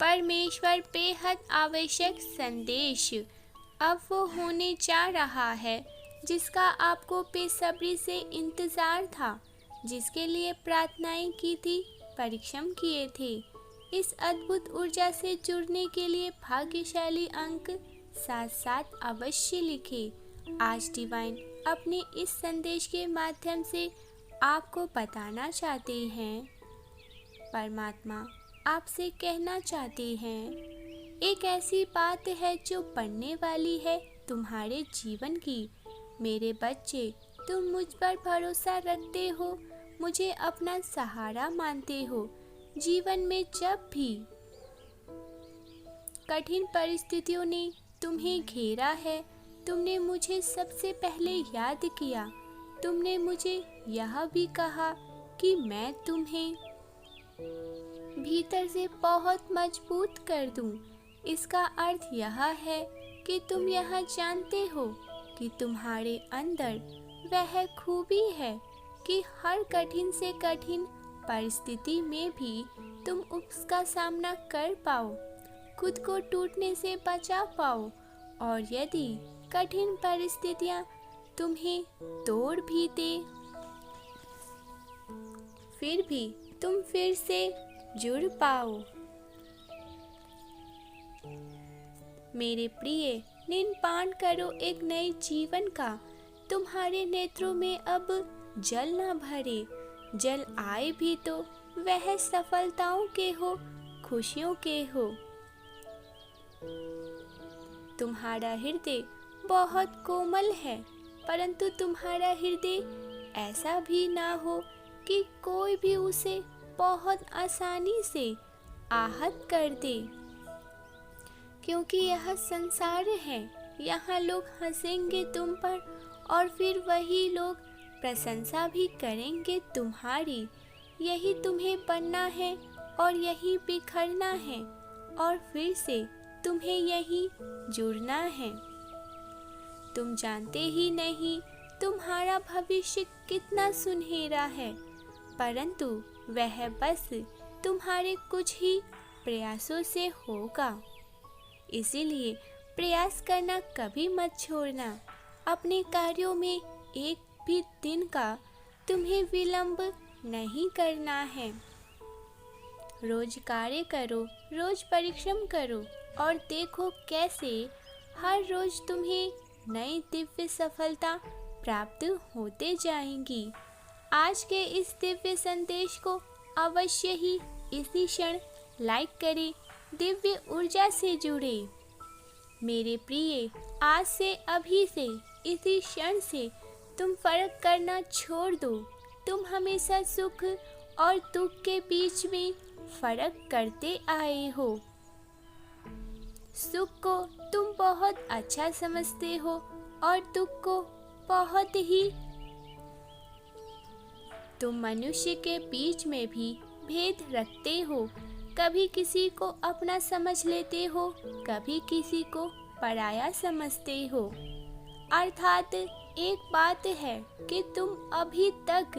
परमेश्वर बेहद आवश्यक संदेश अब वो होने जा रहा है जिसका आपको बेसब्री से इंतज़ार था, जिसके लिए प्रार्थनाएं की थी, परिश्रम किए थे। इस अद्भुत ऊर्जा से जुड़ने के लिए भाग्यशाली अंक 7-7 अवश्य लिखें। आज डिवाइन अपने इस संदेश के माध्यम से आपको बताना चाहते हैं, परमात्मा आपसे कहना चाहते हैं, एक ऐसी बात है जो पढ़ने वाली है तुम्हारे जीवन की। मेरे बच्चे, तुम मुझ पर भरोसा रखते हो, मुझे अपना सहारा मानते हो। जीवन में जब भी कठिन परिस्थितियों ने तुम्हें घेरा है, तुमने मुझे सबसे पहले याद किया। तुमने मुझे यह भी कहा कि मैं तुम्हें भीतर से बहुत मजबूत कर दूं। इसका अर्थ यह है कि तुम यह जानते हो कि तुम्हारे अंदर वह खूबी है कि हर कठिन से कठिन परिस्थिति में भी तुम उसका सामना कर पाओ, खुद को टूटने से बचा पाओ। और यदि कठिन परिस्थितियां तुम्हें तोड़ भी दे, फिर भी तुम फिर से जुड़ पाओ। मेरे प्रिय, नींद पान करो एक नए जीवन का। तुम्हारे नेत्रों में अब जल न भरे, जल आए भी तो वह सफलताओं के हो, खुशियों के हो। तुम्हारा हृदय बहुत कोमल है, परंतु तुम्हारा हृदय ऐसा भी ना हो कि कोई भी उसे बहुत आसानी से आहत कर दे, क्योंकि यह संसार है। यहाँ लोग हंसेंगे तुम पर और फिर वही लोग प्रशंसा भी करेंगे तुम्हारी। यही तुम्हें बनना है और यही बिखरना है और फिर से तुम्हें यही जुड़ना है। तुम जानते ही नहीं तुम्हारा भविष्य कितना सुनहरा है, परंतु वह बस तुम्हारे कुछ ही प्रयासों से होगा। इसीलिए प्रयास करना कभी मत छोड़ना। अपने कार्यों में एक भी दिन का तुम्हें विलंब नहीं करना है। रोज कार्य करो, रोज परिश्रम करो और देखो कैसे हर रोज तुम्हें नई दिव्य सफलता प्राप्त होते जाएंगी। आज के इस दिव्य संदेश को अवश्य ही इसी क्षण लाइक करें, दिव्य ऊर्जा से जुड़े। मेरे प्रिय, आज से, अभी से, इसी क्षण से तुम फर्क करना छोड़ दो। तुम हमेशा सुख और दुख के बीच में फर्क करते आए हो। सुख को तुम बहुत अच्छा समझते हो और दुख को बहुत ही। तुम मनुष्य के बीच में भी भेद रखते हो। कभी किसी को अपना समझ लेते हो, कभी किसी को पराया समझते हो। अर्थात एक बात है कि तुम अभी तक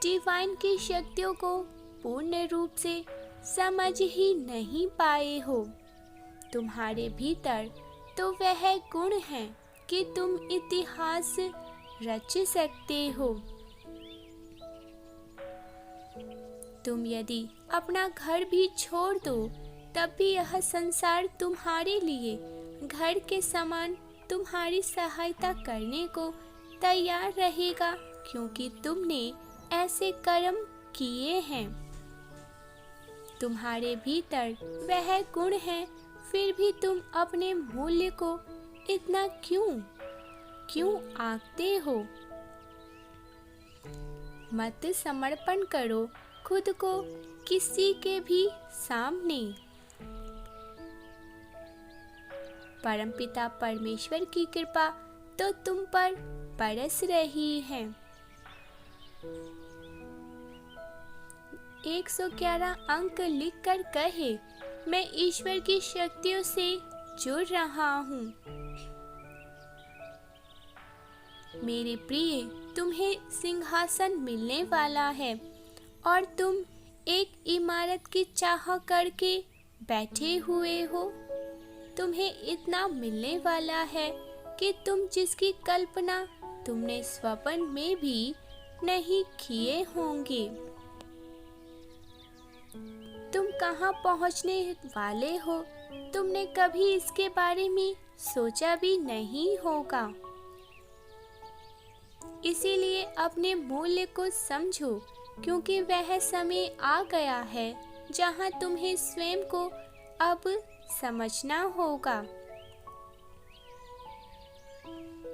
डिवाइन की शक्तियों को पूर्ण रूप से समझ ही नहीं पाए हो। तुम्हारे भीतर तो वह गुण है कि तुम इतिहास रच सकते हो। तुम यदि अपना घर भी छोड़ दो, तब भी यह संसार तुम्हारे लिए घर के समान तुम्हारी सहायता करने को तैयार रहेगा, क्योंकि तुमने ऐसे कर्म किए हैं। तुम्हारे भीतर वह गुण है, फिर भी तुम अपने मूल्य को इतना क्यों आंकते हो। मत समर्पण करो खुद को किसी के भी सामने। परमपिता परमेश्वर की कृपा तो तुम पर बरस रही है। 111 अंक लिखकर कहे, मैं ईश्वर की शक्तियों से जुड़ रहा हूँ। मेरे प्रिय, तुम्हें सिंहासन मिलने वाला है और तुम एक इमारत की चाह करके बैठे हुए हो। तुम्हें इतना मिलने वाला है कि तुम जिसकी कल्पना तुमने स्वप्न में भी नहीं किए होंगे। तुम कहाँ पहुँचने वाले हो, तुमने कभी इसके बारे में सोचा भी नहीं होगा। इसीलिए अपने मूल्य को समझो, क्योंकि वह समय आ गया है जहाँ तुम्हें स्वयं को अब समझना होगा।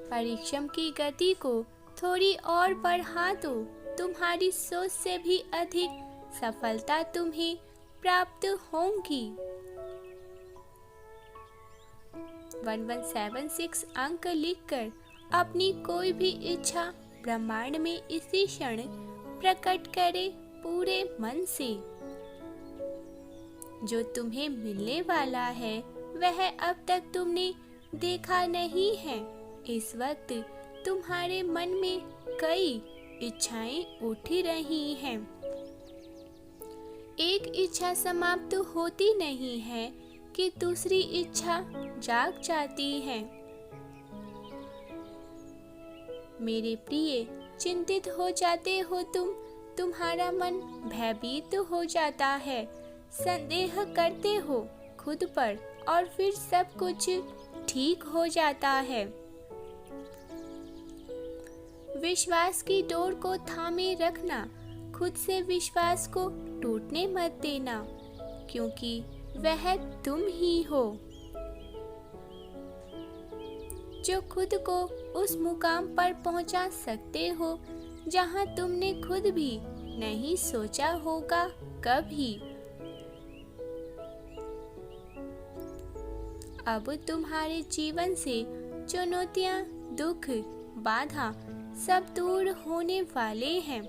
परिश्रम की गति को थोड़ी और बढ़ा दो, तुम्हारी सोच से भी अधिक सफलता तुम्हें प्राप्त होंगी। 1176 अंक लिखकर अपनी कोई भी इच्छा ब्रह्मांड में इसी क्षण प्रकट करे पूरे मन से। जो तुम्हें मिलने वाला है वह अब तक तुमने देखा नहीं है। इस वक्त तुम्हारे मन में कई इच्छाएं उठ रही हैं। एक इच्छा समाप्त होती नहीं है कि दूसरी इच्छा जाग जाती है। मेरे प्रिय, चिंतित हो जाते हो तुम, तुम्हारा मन भयभीत हो जाता है, संदेह करते हो खुद पर और फिर सब कुछ ठीक हो जाता है। विश्वास की डोर को थामे रखना, खुद से विश्वास को टूटने मत देना, क्योंकि वह तुम ही हो जो खुद को उस मुकाम पर पहुंचा सकते हो जहां तुमने खुद भी नहीं सोचा होगा कभी। अब तुम्हारे जीवन से चुनौतियां, दुख, बाधा सब दूर होने वाले हैं।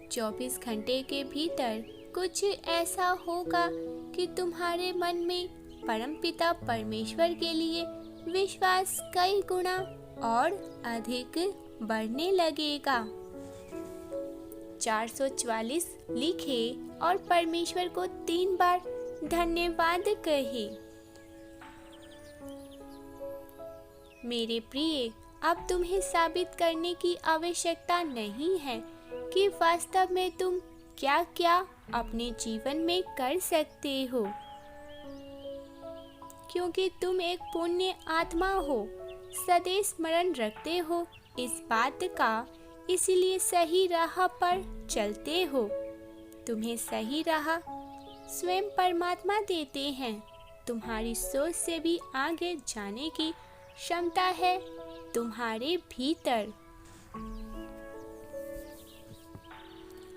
24 घंटे के भीतर कुछ ऐसा होगा कि तुम्हारे मन में परमपिता परमेश्वर के लिए विश्वास कई गुना और अधिक बढ़ने लगेगा। 444 लिखे और परमेश्वर को 3 बार धन्यवाद कहे। मेरे प्रिय, अब तुम्हें साबित करने की आवश्यकता नहीं है कि वास्तव में तुम क्या क्या अपने जीवन में कर सकते हो, क्योंकि तुम एक पुण्य आत्मा हो। सदैव स्मरण रखते हो इस बात का, इसलिए सही राह पर चलते हो। तुम्हें सही राह स्वयं परमात्मा देते हैं। तुम्हारी सोच से भी आगे जाने की क्षमता है तुम्हारे भीतर।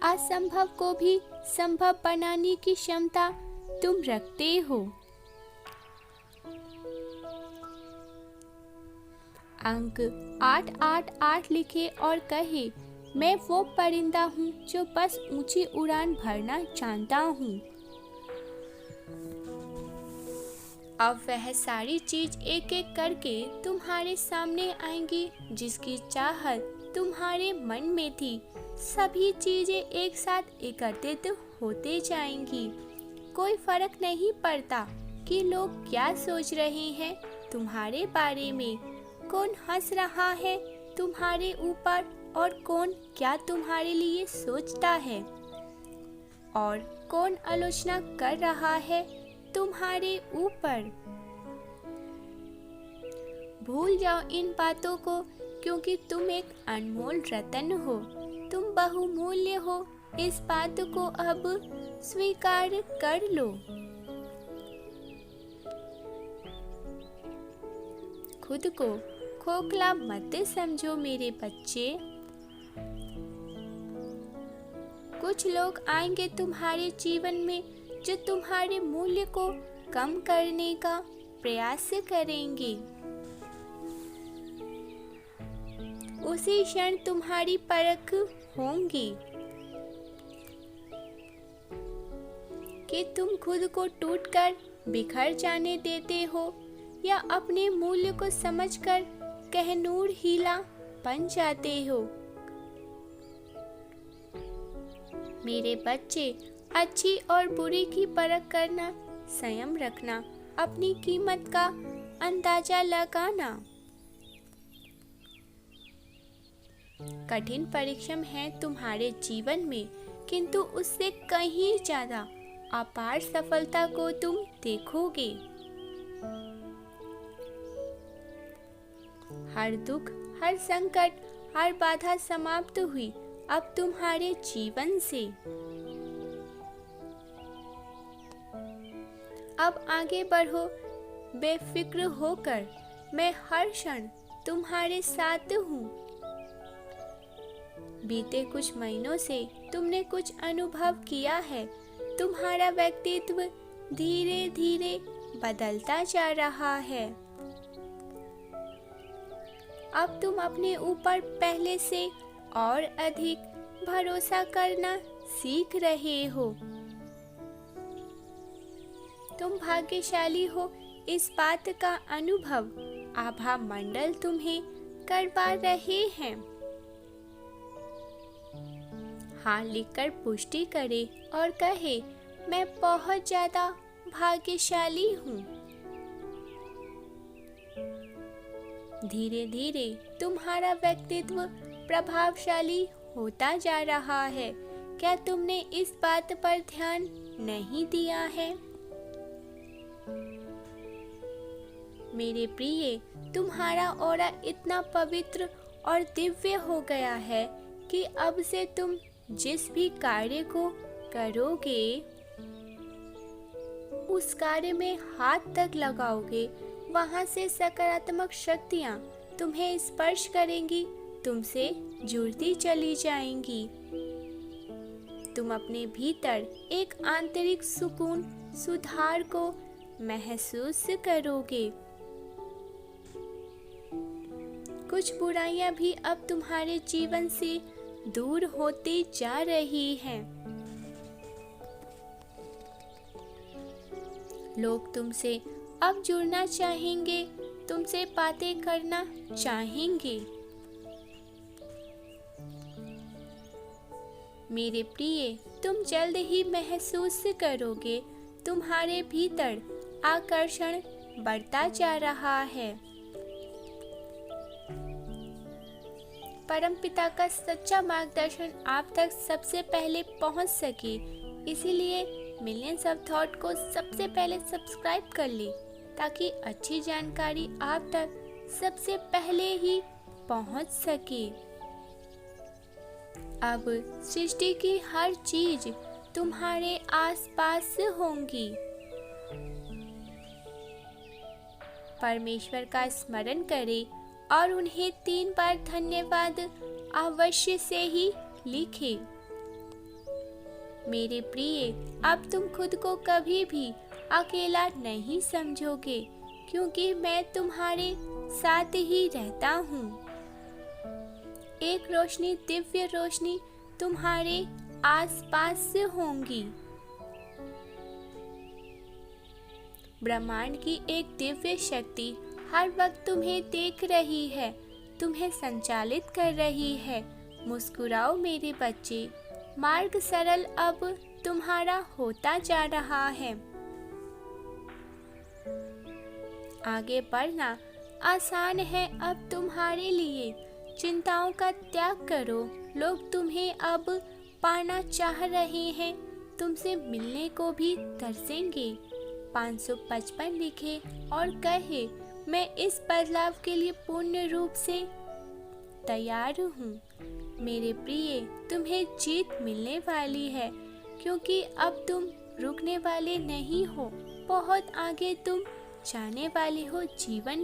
असंभव को भी संभव बनाने की क्षमता तुम रखते हो। अंक 888 लिखे और कहे, मैं वो परिंदा हूँ जो बस ऊंची उड़ान भरना जानता हूँ। अब वह सारी चीज एक एक करके तुम्हारे सामने आएंगी जिसकी चाहत तुम्हारे मन में थी। सभी चीजें एक साथ एकत्रित होते जाएंगी। कोई फर्क नहीं पड़ता कि लोग क्या सोच रहे हैं तुम्हारे बारे में, कौन हंस रहा है तुम्हारे ऊपर और कौन क्या तुम्हारे लिए सोचता है, और कौन आलोचना कर रहा है तुम्हारे ऊपर। भूल जाओ इन बातों को, क्योंकि तुम एक अनमोल रत्न हो। तुम बहुमूल्य हो। इस बात को अब स्वीकार कर लो। खुद को खोखला मत समझो मेरे बच्चे। कुछ लोग आएंगे तुम्हारे जीवन में जो तुम्हारे मूल्य को कम करने का प्रयास करेंगे। उसी क्षण तुम्हारी परख होंगी कि तुम खुद को टूटकर बिखर जाने देते हो या अपने मूल्य को समझकर कहनूर हीला बन जाते हो। मेरे बच्चे, अच्छी और बुरी की परख करना, संयम रखना, अपनी कीमत का अंदाजा लगाना। कठिन परिश्रम है तुम्हारे जीवन में, किंतु उससे कहीं ज्यादा अपार सफलता को तुम देखोगे। हर दुख, हर संकट, हर बाधा समाप्त हुई अब तुम्हारे जीवन से। अब आगे बढ़ो बेफिक्र होकर, मैं हर क्षण तुम्हारे साथ हूँ। बीते कुछ महीनों से तुमने कुछ अनुभव किया है। तुम्हारा व्यक्तित्व धीरे धीरे बदलता जा रहा है। अब तुम अपने ऊपर पहले से और अधिक भरोसा करना सीख रहे हो। तुम भाग्यशाली हो, इस बात का अनुभव आभा मंडल तुम्हें करवा रहे हैं। हाँ लिखकर पुष्टि करे और कहे, मैं बहुत ज्यादा भाग्यशाली हूँ। धीरे धीरे तुम्हारा व्यक्तित्व प्रभावशाली होता जा रहा है। क्या तुमने इस बात पर ध्यान नहीं दिया है? मेरे प्रिय, तुम्हारा ऑरा इतना पवित्र और दिव्य हो गया है कि अब से तुम जिस भी कार्य को करोगे, उस कार्य में हाथ तक लगाओगे, वहां से सकारात्मक शक्तियां तुम्हें स्पर्श करेंगी, तुमसे जुड़ती चली जाएंगी। तुम अपने भीतर एक आंतरिक सुकून, सुधार को महसूस करोगे। कुछ बुराइयां भी अब तुम्हारे जीवन से दूर होती जा रही हैं। लोग तुमसे अब जुड़ना चाहेंगे, तुमसे बातें करना चाहेंगे। मेरे प्रिय, तुम जल्द ही महसूस करोगे तुम्हारे भीतर आकर्षण बढ़ता जा रहा है। परमपिता का सच्चा मार्गदर्शन आप तक सबसे पहले पहुंच सके, इसीलिए मिलियंस ऑफ थॉट को सबसे पहले सब्सक्राइब कर ले, ताकि अच्छी जानकारी आप तक सबसे पहले ही पहुंच सके। अब सृष्टि की हर चीज तुम्हारे आसपास होंगी। परमेश्वर का स्मरण करें और उन्हें 3 बार धन्यवाद अवश्य से ही लिखें। मेरे प्रिय, अब तुम खुद को कभी भी अकेला नहीं समझोगे, क्योंकि मैं तुम्हारे साथ ही रहता हूँ। एक रोशनी, दिव्य रोशनी तुम्हारे आसपास होंगी। ब्रह्मांड की एक दिव्य शक्ति हर वक्त तुम्हें देख रही है, तुम्हें संचालित कर रही है। मुस्कुराओ मेरे बच्चे, मार्ग सरल अब तुम्हारा होता जा रहा है। आगे बढ़ना आसान है अब तुम्हारे लिए। चिंताओं का त्याग करो। लोग तुम्हें अब पाना चाह रहे हैं, तुमसे मिलने को भी तरसेंगे। 555 लिखे और कहे, मैं इस बदलाव के लिए पूर्ण रूप से तैयार हूँ। मेरे प्रिय, तुम्हें जीत मिलने वाली है, क्योंकि अब तुम रुकने वाले नहीं हो। बहुत आगे तुम जाने वाले हो जीवन